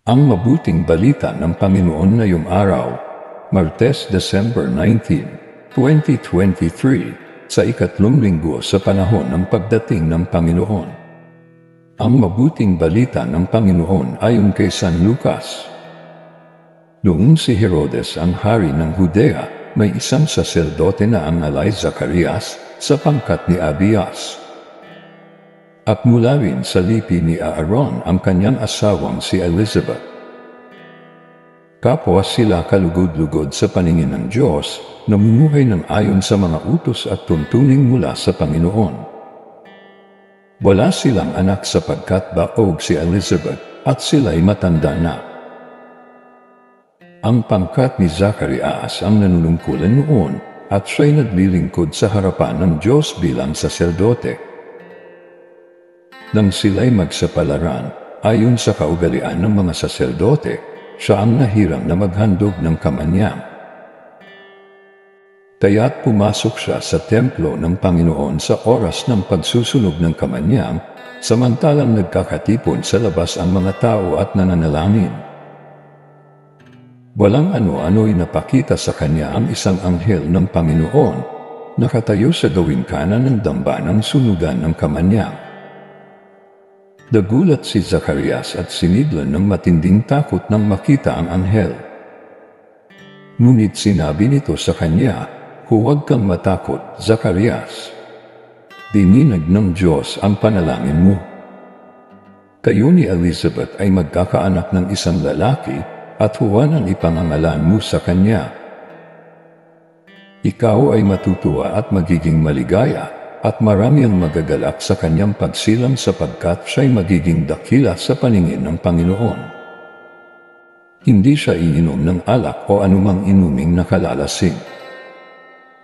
Ang mabuting balita ng Panginoon ngayong araw, Martes, December 19, 2023, sa ikatlong linggo sa panahon ng pagdating ng Panginoon. Ang mabuting balita ng Panginoon ayon kay San Lucas. Noong si Herodes ang hari ng Judea, may isang saserdote na ang alay Zacarias sa pangkat ni Abias. At mula rin sa lipi ni Aaron ang kanyang asawang si Elizabeth. Kapwa sila kalugod-lugod sa paningin ng Diyos, namumuhay ng ayon sa mga utos at tuntuning mula sa Panginoon. Wala silang anak sapagkat baog si Elizabeth at sila'y matanda na. Ang pangkat ni Zacarias ang nanunungkulan noon at siya'y naglilingkod sa harapan ng Diyos bilang saserdote. Nang sila'y magsapalaran, ayon sa kaugalian ng mga saserdote, siya ang nahirang na maghandog ng kamanyang. Kaya't pumasok siya sa templo ng Panginoon sa oras ng pagsusunog ng kamanyang, samantalang nagkakatipon sa labas ang mga tao at nananalangin. Walang ano-ano'y napakita sa kanya ang isang anghel ng Panginoon, nakatayo sa gawing kanan ng dambanang sunugan ng kamanyang. Nagulat si Zacarias at sinidlan ng matinding takot nang makita ang anghel. Ngunit sinabi nito sa kanya, "Huwag kang matakot, Zacarias. Dininag ng Diyos ang panalangin mo. Kayo ni Elizabeth ay magkakaanak ng isang lalaki at Juan ang ipangangalan mo sa kanya. Ikaw ay matutuwa at magiging maligaya, at marami ang magagalak sa kanyang pagsilang sapagkat siya'y magiging dakila sa paningin ng Panginoon. Hindi siya iinom ng alak o anumang inuming nakalalasing.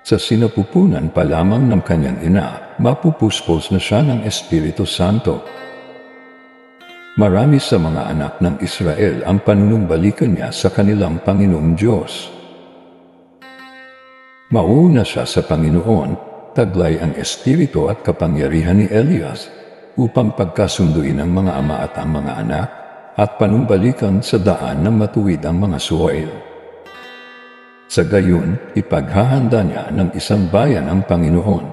Sa sinapupunan pa lamang ng kanyang ina, mapupuspos na siya ng Espiritu Santo. Marami sa mga anak ng Israel ang panunumbalikan niya sa kanilang Panginoong Diyos. Mauna siya sa Panginoon, taglay ang espiritu at kapangyarihan ni Elias upang pagkasunduin ang mga ama at ang mga anak at panumbalikan sa daan ng matuwid ang mga suwail. Sa gayon, ipaghahanda niya ng isang bayan ang Panginoon.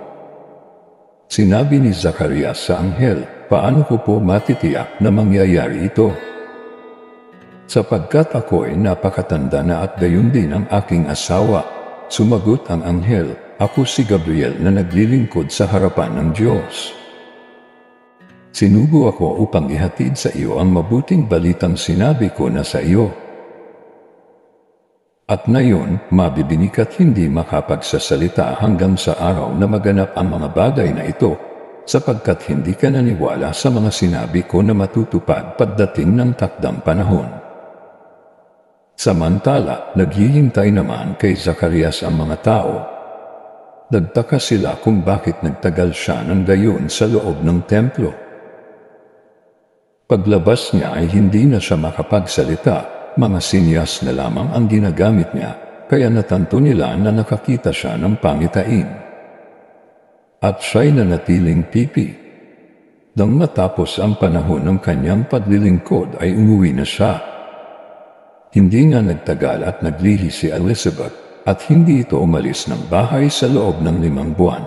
Sinabi ni Zacarias sa anghel, "Paano ko po matitiyak na mangyayari ito? Sapagkat ako'y napakatanda na at gayon din ang aking asawa." Sumagot ang anghel, "Ako si Gabriel na naglilingkod sa harapan ng Diyos. Sinugo ako upang ihatid sa iyo ang mabuting balitang sinabi ko na sa iyo. At ngayon, mabibinig at hindi makapagsasalita hanggang sa araw na maganap ang mga bagay na ito, sapagkat hindi ka naniwala sa mga sinabi ko na matutupad pagdating ng takdang panahon." Samantala, naghihintay naman kay Zacarias ang mga tao. Nagtaka sila kung bakit nagtagal siya ng gayon sa loob ng templo. Paglabas niya ay hindi na siya makapagsalita, mga sinyas na lamang ang ginagamit niya, kaya natanto nila na nakakita siya ng pangitain. At siya'y nanatiling pipi. Nang matapos ang panahon ng kanyang paglilingkod ay umuwi na siya. Hindi nga nagtagal at naglihi si Elizabeth at hindi ito umalis ng bahay sa loob ng 5 buwan.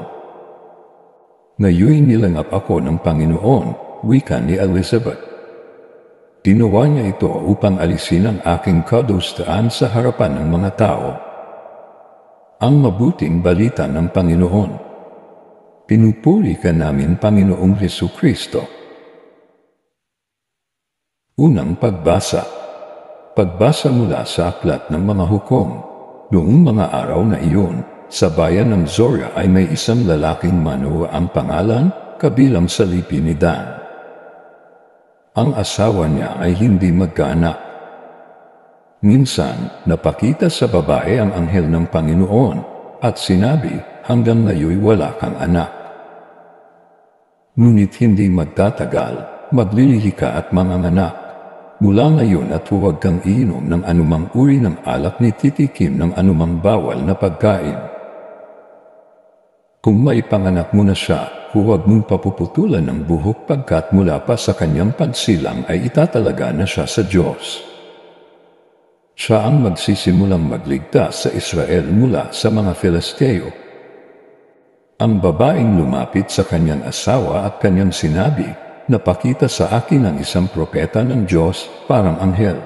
"Ngayon nilangap ako ng Panginoon," wika ni Elizabeth. "Ginawa niya ito upang alisin ang aking kadustaan sa harapan ng mga tao." Ang mabuting balita ng Panginoon. Pinupuri ka namin, Panginoong Hesukristo. Unang pagbasa. Pagbasa mula sa aklat ng mga hukom. Noong mga araw na iyon, sa bayan ng Zoria ay may isang lalaking Manoah ang pangalan, kabilang sa lipi ni Dan. Ang asawa niya ay hindi magkaanak. Minsan, napakita sa babae ang anghel ng Panginoon at sinabi, "Hanggang ngayon wala kang anak. Ngunit hindi magtatagal, maglilihi ka at manganganak. Mula ngayon at huwag kang iinom ng anumang uri ng alak ni titikim ng anumang bawal na pagkain. Kung maipanganak mo na siya, huwag mong papuputulan ng buhok pagkat mula pa sa kanyang pagsilang ay itatalaga na siya sa Diyos." Siya ang magsisimulang magligtas sa Israel mula sa mga Filisteo. Ang babaeng lumapit sa kanyang asawa at kanyang sinabi, "Napakita sa akin ang isang propeta ng Diyos, parang anghel."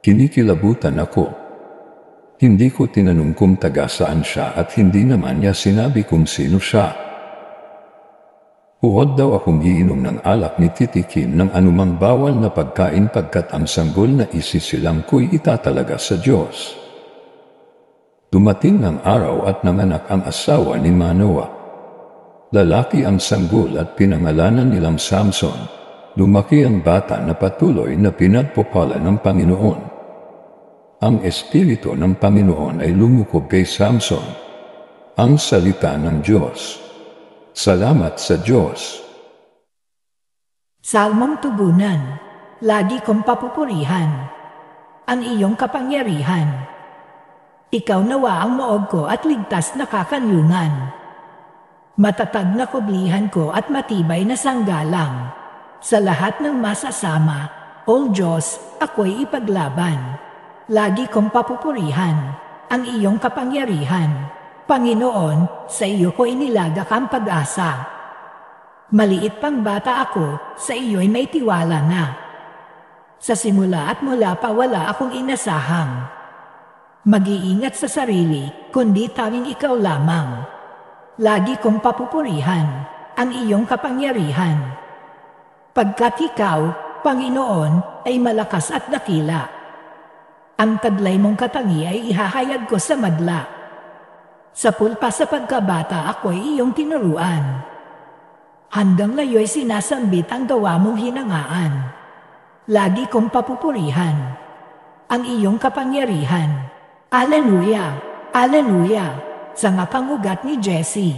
Kinikilabutan ako. Hindi ko tinanong kung taga saan siya at hindi naman niya sinabi kung sino siya. Huwag daw akong iinom ng alak ni titikim ng anumang bawal na pagkain pagkat ang sanggol na isisilang ko'y itatalaga sa Diyos. Dumating ang araw at nanganak ang asawa ni Manoah. Lalaki ang sanggol at pinangalanan nilang Samson. Lumaki ang bata na patuloy na pinagpapala ng Panginoon. Ang Espiritu ng Panginoon ay lumukob kay Samson. Ang salita ng Diyos. Salamat sa Diyos. Salmong tubunan, lagi kong papupurihan ang iyong kapangyarihan. Ikaw nawa ang moog ko at ligtas na kakanyungan. Matatag na kublihan ko at matibay na sanggalang. Sa lahat ng masasama, O Diyos, ako'y ipaglaban. Lagi kong papupurihan ang iyong kapangyarihan. Panginoon, sa iyo ko inilagak ang pag-asa. Maliit pang bata ako, sa iyo'y may tiwala na. Sa simula at mula pa wala akong inasahang mag-iingat sa sarili, kundi tanging ikaw lamang. Lagi kong papupurihan ang iyong kapangyarihan. Pagkat ikaw, Panginoon, ay malakas at dakila. Ang taglay mong katangi ay ihahayag ko sa madla. Sa pulpa sa pagkabata ako'y iyong tinuruan. Hanggang ngayo'y sinasambit ang gawa mong hinangaan. Lagi kong papupurihan ang iyong kapangyarihan. Alleluia! Alleluia! Sa ngapangugat ni Jesse,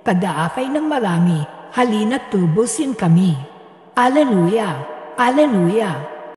pagdaakay ng marami, halina't tubusin kami. Alleluia! Alleluia!